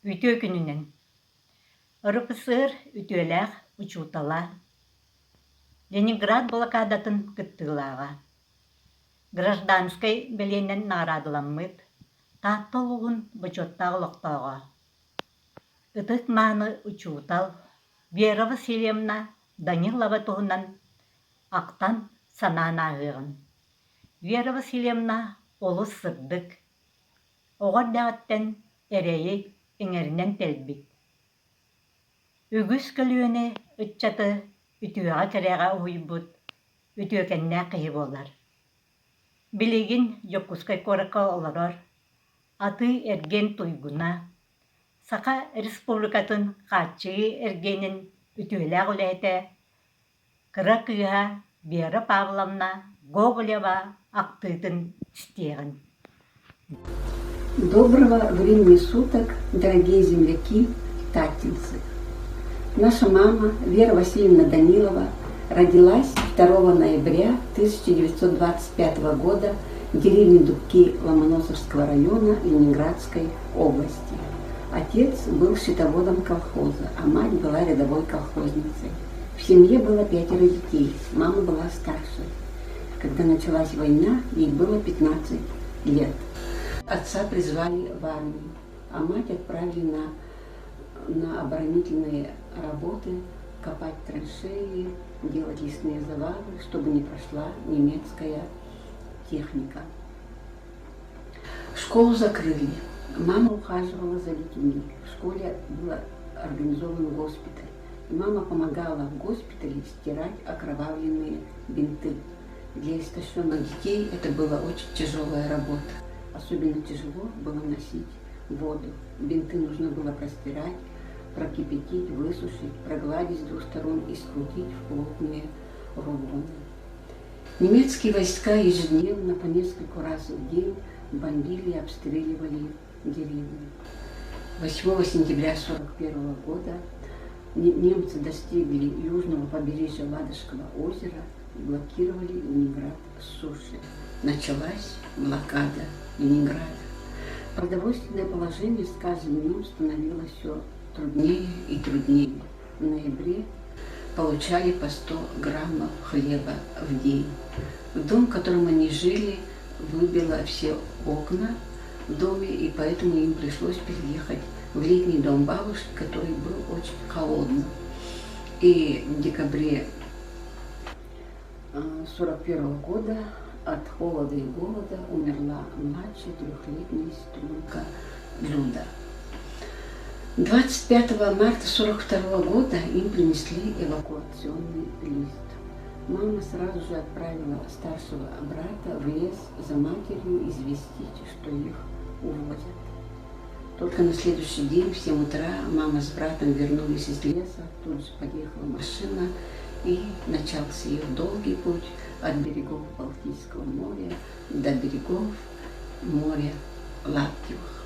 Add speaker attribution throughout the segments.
Speaker 1: Ütüö gününen. Ырыпысыыр ütүөлээх учуутала. Ленинград блокадатын кыттыылааҕа. Гражданской белиэнэн наараадыламмыт. Таатта олугун бычуоттаах олохтоого. Ытык мааны учуутал Вера Васильевна Данилова туһунан актан санаанааһыаҕын. Вера Васильевна олус сырдык. Оҕор дээҕэттэн эрэйи эҥэринэн телбит. Үгүс көлүөнэ ыччаты ütүөҕэ кэрээҕэ уһуйбут, ütүө кэннээх киһи буолар. Билигин Дьоккускай куоракка олорор, атыы эрген туйгуна, Саха республикатын хааччыгы эргенин ütүөлээх үлээтэ, кыра кыыһа Вера Павловна Гоголева актыытын истиэҕин.
Speaker 2: Доброго времени суток, дорогие земляки, татинцы. Наша мама Вера Васильевна Данилова родилась 2 ноября 1925 года в деревне Дубки Ломоносовского района Ленинградской области. Отец был счетоводом колхоза, а мать была рядовой колхозницей. В семье было 5 детей, мама была старшей. Когда началась война, ей было 15 лет. Отца призвали в армию, а мать отправили на оборонительные работы, копать траншеи, делать лесные завалы, чтобы не прошла немецкая техника. Школу закрыли. Мама ухаживала за детьми. В школе был организован госпиталь. Мама помогала в госпитале стирать окровавленные бинты. Для истощенных детей это была очень тяжелая работа. Особенно тяжело было носить воду. Бинты нужно было простирать, прокипятить, высушить, прогладить с 2 сторон и скрутить в плотные рулоны. Немецкие войска ежедневно по несколько раз в день бомбили и обстреливали деревню. 8 сентября 1941 года немцы достигли южного побережья Ладожского озера и блокировали Ленинград с суши. Началась блокада Ленинграда. Продовольственное положение с каждым днем становилось все труднее и труднее. В ноябре получали по 100 граммов хлеба в день. В дом, в котором они жили, выбило все окна в доме, и поэтому им пришлось переехать в летний дом бабушки, который был очень холодным. И в декабре 1941 года от холода и голода умерла младшая 3-летняя сестренка Люда. 25 марта 1942 года им принесли эвакуационный лист. Мама сразу же отправила старшего брата в лес за матерью известить, что их увозят. Только на следующий день в 7 утра мама с братом вернулись из леса, тут же подъехала машина, и начался их долгий путь от берегов Балтийского моря до берегов моря Лаптевых.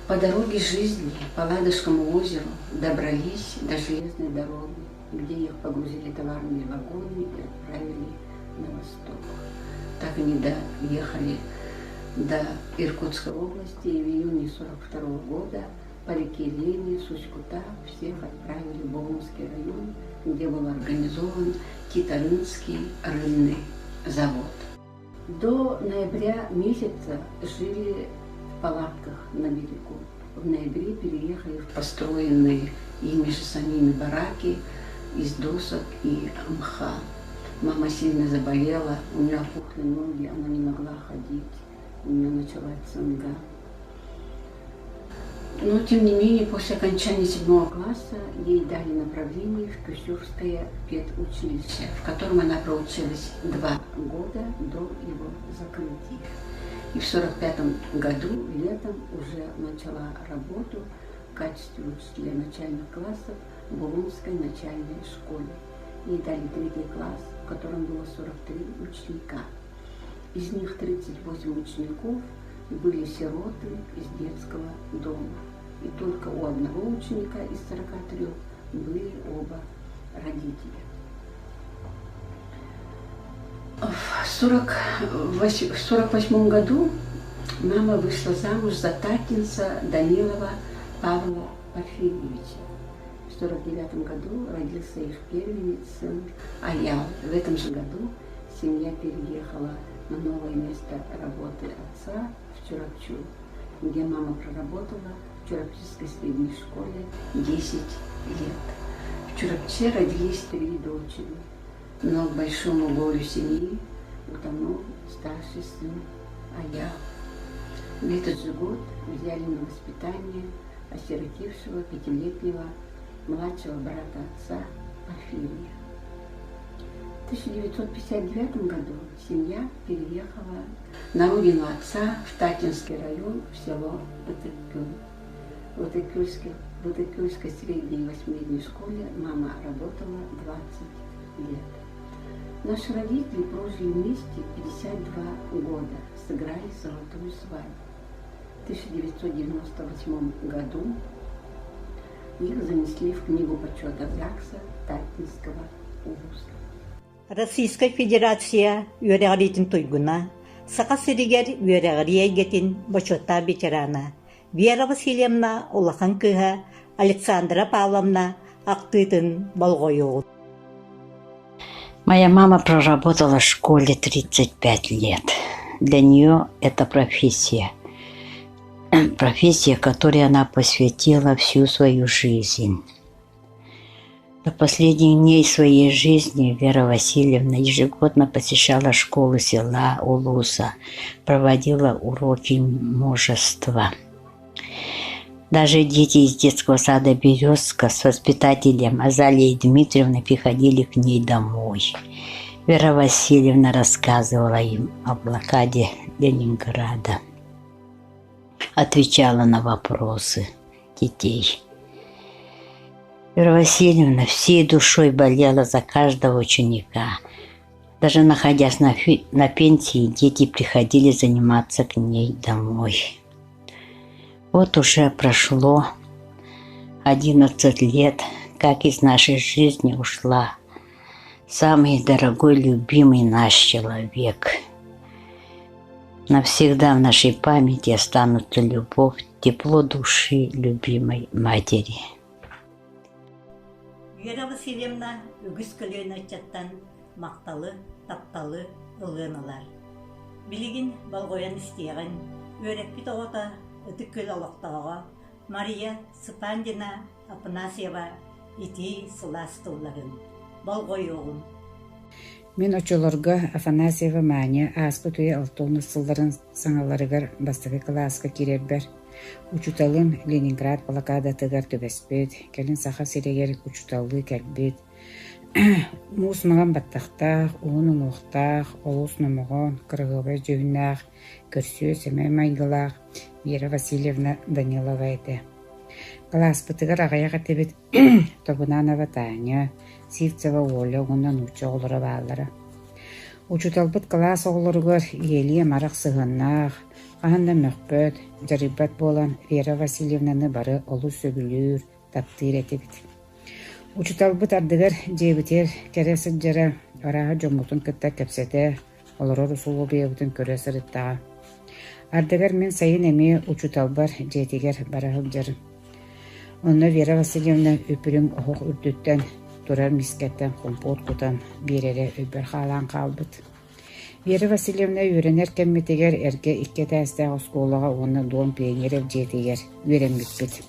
Speaker 2: По дороге жизни по Ладожскому озеру добрались до железной дороги, где их погрузили товарные вагоны и отправили на восток. Так они доехали до Иркутской области, и в июне 1942 года по реке Лени с Усть-Кута всех отправили в Богунский район, где был организован Титаринский рыбный завод. До ноября месяца жили в палатках на берегу. В ноябре переехали в построенные ими же самими бараки из досок и мха. Мама сильно заболела, у нее опухли ноги, она не могла ходить, у нее началась цинга. Но, тем не менее, после окончания 7 класса ей дали направление в Пюсюрское педучилище, в котором она проучилась 2 года до его закрытия. И в 1945 году летом уже начала работу в качестве учителя начальных классов в Булонской начальной школе. Ей дали 3 класс, в котором было 43 ученика. Из них 38 учеников были сироты из детского дома. И только у одного ученика из 43 были оба родителя. В 1948 году мама вышла замуж за татинца Данилова Павла Порфирьевича. В 1949 году родился их первенец сын Аял. В этом же году семья переехала на новое место работы отца в Чурапчу, где мама проработала в Чурапчинской средней школе 10 лет. В Чурапче родились 3 дочери, но к большому горю семьи утонул старший сын Аял. В этот же год взяли на воспитание осиротевшего 5-летнего младшего брата отца Порфирия. В 1959 году семья переехала на родину отца в Татинский район, в село Батыкюль. В Батыкюльской средней 8-летней школе мама работала 20 лет. Наши родители прожили вместе 52 года, сыграли золотую свадьбу. В 1998 году их занесли в книгу почета ЗАГСа Татинского улуса.
Speaker 1: Российская Федерация üyelerinin туйгуна, сака сиригер üyeleri гетин бочота ветерана, Вера Васильевна улахан кыха, Александра Павловна актытын болгою.
Speaker 3: Моя мама проработала в школе 35 лет. Для нее это профессия. Профессия, которой она посвятила всю свою жизнь. До последних дней своей жизни Вера Васильевна ежегодно посещала школы села Улуса, проводила уроки мужества. Даже дети из детского сада «Березка» с воспитателем Азалией Дмитриевной приходили к ней домой. Вера Васильевна рассказывала им о блокаде Ленинграда, отвечала на вопросы детей. Вера Васильевна всей душой болела за каждого ученика. Даже находясь на пенсии, дети приходили заниматься к ней домой. Вот уже прошло 11 лет, как из нашей жизни ушла самый дорогой, любимый наш человек. Навсегда в нашей памяти останутся любовь, тепло души любимой матери.
Speaker 1: Вера Васильевна үгіз көлен айтчаттан мақталы, тапталы ылғыналар. Билигин балғоян істеген, өрекпі тоғыта үтік көл алақтауға Мария Сыпандина Апанасьева ити сыластыларын, балғой оғын.
Speaker 4: Мен очолорга Афанасьева Маня аспытуя алтуны сылдарын саңаларыгар бастығы класска кирербер. Учуталын Ленинград блокадатыгар төбеспет, келин саха сирегер учуталы кәлбет. Мус маған баттақтақ, уын ұмуқтақ, олус нұмығын, кырғыбай жөвінақ, көрсі сәмәй майгылақ, Вера Васильевна Данилова еді. Класспытыгар ағаяға тебет Тобунанова Таня, Сивцева Оля, онан уча олыра бағалары. Учуталбыт класс оғылырғыр елия марақ сығыннақ, қағанда мөкпөт, жарибат болан Вера Васильевнаны бары олу сөбілір, таптыр етебет. Учуталбыт ардыгар жебітер кәресіт жара араға жомутын кітта кәпсеті, олырыр ұсулы бейбітін көрі сырыттаға. Ардыгар мен сайын әме учуталбар жетігер барағыл жарым. Онна Вера Васильевна өпірін оғық үрдіттен, турар мискеттен компот кутан берері өбір қалан қалбыт. Вера Васильевна үйренер кәмметегер әрге икке тәстәғ осколаға оны дуан пейнерев жетігер үйренмекпет.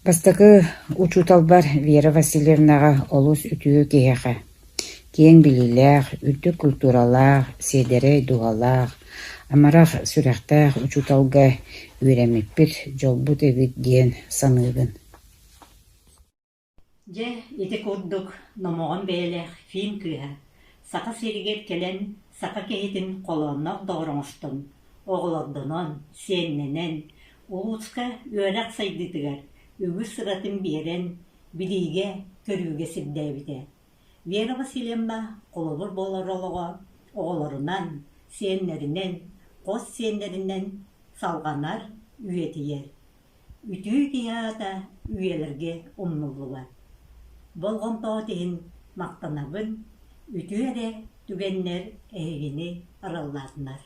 Speaker 4: Бастықы учуталбар Вера Васильевнаға олус үтігі кейеға. Кейін біліләғ, үрді культуралақ, седері дуалақ, амарақ сүрәқтәғ учуталға үйренмекпет жолбут әвет ден санығын.
Speaker 1: Же ити курдук номоғын бәйләқ фильм кыға. Сақа серігер келен сақа кейтін қолоннақ доғырыңыстың. Оғылырдынан, сенненен, ұлысқа өрәқ сайдытығар. Үгі сыратын берен, біліге көріге сілдәбіде. Вера Васильевна қолылыр болар олыға, оғылырынан, сеннерінен, қос сеннерінен салғанар үйетігер. Үтігі кейата үйелерге ұмнылылар. Болған тоғытығын мақтанабын, үтіге де түгеннер әйгені аралатынар.